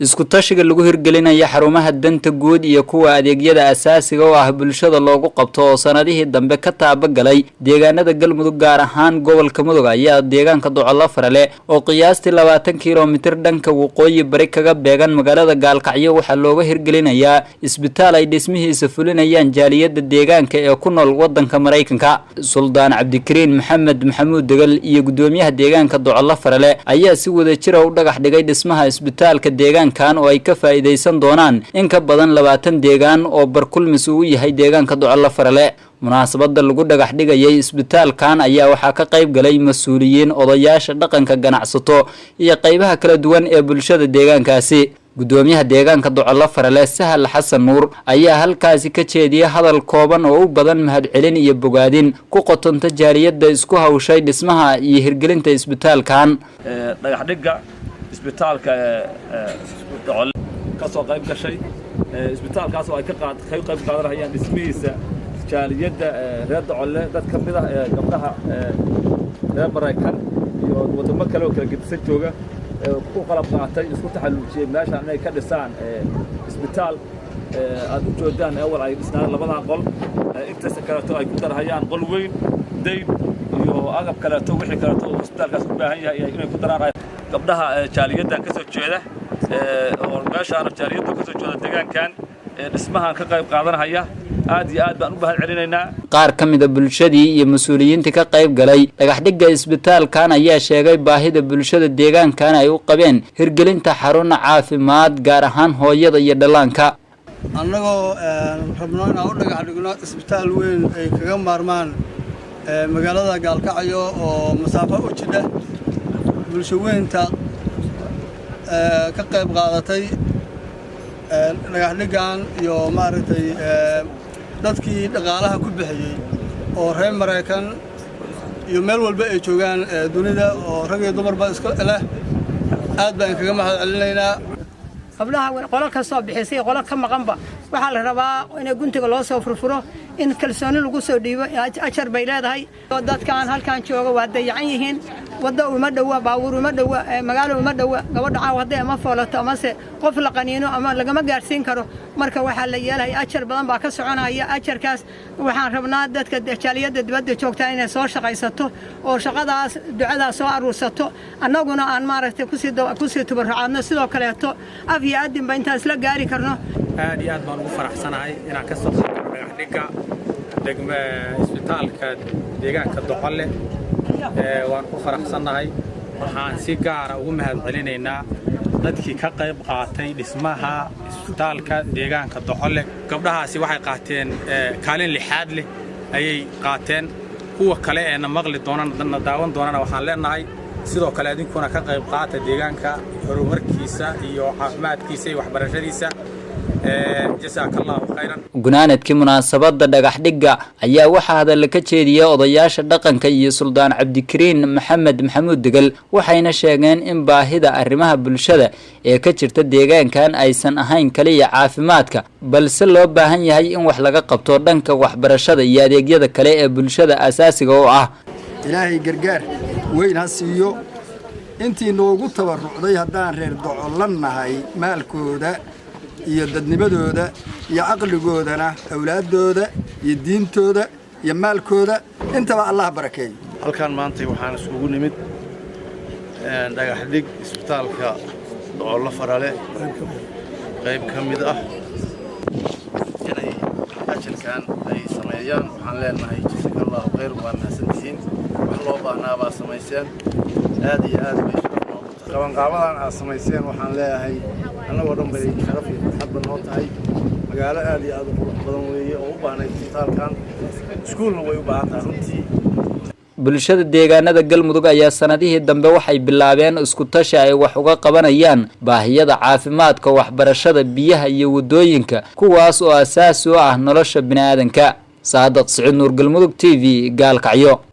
isku tashiga lagu hirgelinaya xarumaha danta guud iyo kuwa adeegyada asaasiga oo ah bulshada loogu qabto oo sanadihii dambe ka taabagalay deegaanada Galmudug gaar ahaan gobolka Mudug ayaa deegaanka Docolo Farale oo qiyaastii 20 kiiloomitir dhanka waqooyi bari kaga beegan magaalada Gaalkacyo waxa looga hirgelinayaa isbitaal ay dhismihiisa fulinayaan jaaliyada deegaanka ee ku nool wadanka Mareykanka. Suldaan Cabdikariin Maxamed Maxamuud Degal iyo gudoomiyaha deegaanka Docolo Farale ayaa si wada jir ah u dhagax dhigay dhismaha isbitaalka deegaankan oo ay ka faa'iideysan doonaan in ka badan 20 deegaan oo barkulmis uu yahay deegaanka Docolo Farale. munaasabada lagu dhagax dhigayay isbitaalkan ayaa waxa ka qayb galay mas'uuliyiin odayaasha dhaqanka ganacsato iyo qaybaha kala duwan ee bulshada deegaankaasi. gudoomiyaha deegaanka Docolo Farale Sahal Xasan Nuur ayaa halkaasi ka jeediyay hadal kooban oo u badan mahadcelin iyo bogaadin ku qotonta jaaliyada isku hawshay dhismaha iyo hirgelinta isbitaalkan. dhagax dhiga isbitaalka Docolo ka soo qayb gashay isbitaalkaas oo ay ka qayb qaadanayaan dhismihiisa jaaliyada reer Docolo dad ka mid ah gabdhaha reer Mareykan iyo wadamo kale oo kala gedisan jooga ku qalab qaatay isku taxalluujiyay meesha inay ka dhisaan isbitaal aad u joodaan awal ay dhisnaan labada qol intaas kale ay ku darahayaan qol weyn deyn iyo agab kale wixii kale oo isbitaalkaas u baahan yahay inay ku daraan gabdhaha jaaliyada ka soo jeeda oo meesha jaaliyada ka soo jeeda deegaankan dhismahan ka qayb qaadanaya aad iyo aad baan u bahad celinaynaa. qaar ka mid ah bulshadii iyo mas'uuliyiinta ka qayb galay dhagax dhigga isbitaalkan ayaa sheegay baahida bulshada deegaankan ay u qabeen hirgelinta xarun caafimaad gaar ahaan hooyada iyo dhallaanka. annagoo rabno inaan u dhagax dhigno isbitaal weyn ay kaga maarmaan magaalada Gaalkacyo oo masaafo u jida bulsho weynta ka qayb qaadatay dhagax dhiggan iyo maaragtay dadkii dhaqaalaha ku bixiyay oo reer Mareykan iyo meel walba ay joogaan dunida oo rag iyo dumarba iska leh aad baan kaga mahad celinaynaa. qablaha qolal ka soo bixisay qolal ka maqanba waxa la rabaa in guntiga loo soo furfuro in kalsooni lagu soo dhiibo ajar bay leedahay dadkan halkan jooga waa dayacan yihiin wada uma dhawa baawur uma dhawa magaalo uma dhawa gabadha caawadda ama foolato ama se qof la qaniino ama lagama gaarsiin karo marka waxa la yeelay ajar badan baa ka soconaya ajarkaas waxaan rabnaa dadka jaaliyada dibadda joogta inay soo shaqaysato oo shaqadaas ducadaas soo aruursato annaguna aan maaragtay ku sii tabarrucaadno sidoo kale af iyo aadin ba inta isla gaari karno. aad iyo aad baan ugu faraxsanahay inaan ka soo qayb galo dhagax dhigga degma isbitaalka deegaanka Docolo waan ku faraxsanahay waxaan si gaar ah ugu mahad celinaynaa dadkii ka qayb qaatay dhismaha isbitaalka deegaanka Docolo. gabdhahaasi waxay qaateen kaalin lixaad leh ayay qaateen kuwa kale ee maqli doonana daawan doonana waxaan leenahay sidoo kale adinkuna ka qayb qaata deegaanka horumarkiisa iyo caafimaadkiisa iyo waxbarashadiisa. jazakallahu khayran. gunaanadkii munaasabada dhagax dhigga ayaa waxa hadal ka jeediyay odayaasha dhaqanka iyo Suldaan Cabdikariin Maxamed Maxamuud Degal waxayna sheegeen in baahida arrimaha bulshada ee ka jirta deegaankan aysan ahayn kaliya caafimaadka balse loo baahan yahay in wax laga qabto dhanka waxbarashada iyo adeegyada kale ee bulshada asaasiga oo ah. ilaahay gargaar weyn ha siiyo intii noogu tabarucday haddaan reer Docolo nahay maalkooda iyo dadnimadooda iyo aqligoodana awlaadooda iyo diintooda iyo maalkooda intaba Allah barakeeyo. halkan maanta waxaan isugu nimid dhagax dhig isbitaalka Docolo Farale qayb ka mid ah inay ajalkan ay sameeyaan waxaan leenahay jazakallahu khayr wa mahadsantiin wax loo baahnaa baa sameeyeen aad iyo aad bay qaban qaabadan aad sameeyeen waxaan leeyahay annagoo dhan bay sharaf iyo farxad noo tahay magaalo aad iyo aad u qurux badan weeye oo u baahnay isbitaalkan iskuulna way u baahan tahay runtii. bulshada deegaanada Galmudug ayaa sanadihii dambe waxay bilaabeen isku tashi ay wax uga qabanayaan baahiyada caafimaadka waxbarashada biyaha iyo wadooyinka kuwaas oo asaas u ah nolosha bini'aadanka. Saadaq Siciid Nuur Galmudug TV Gaalkacyo.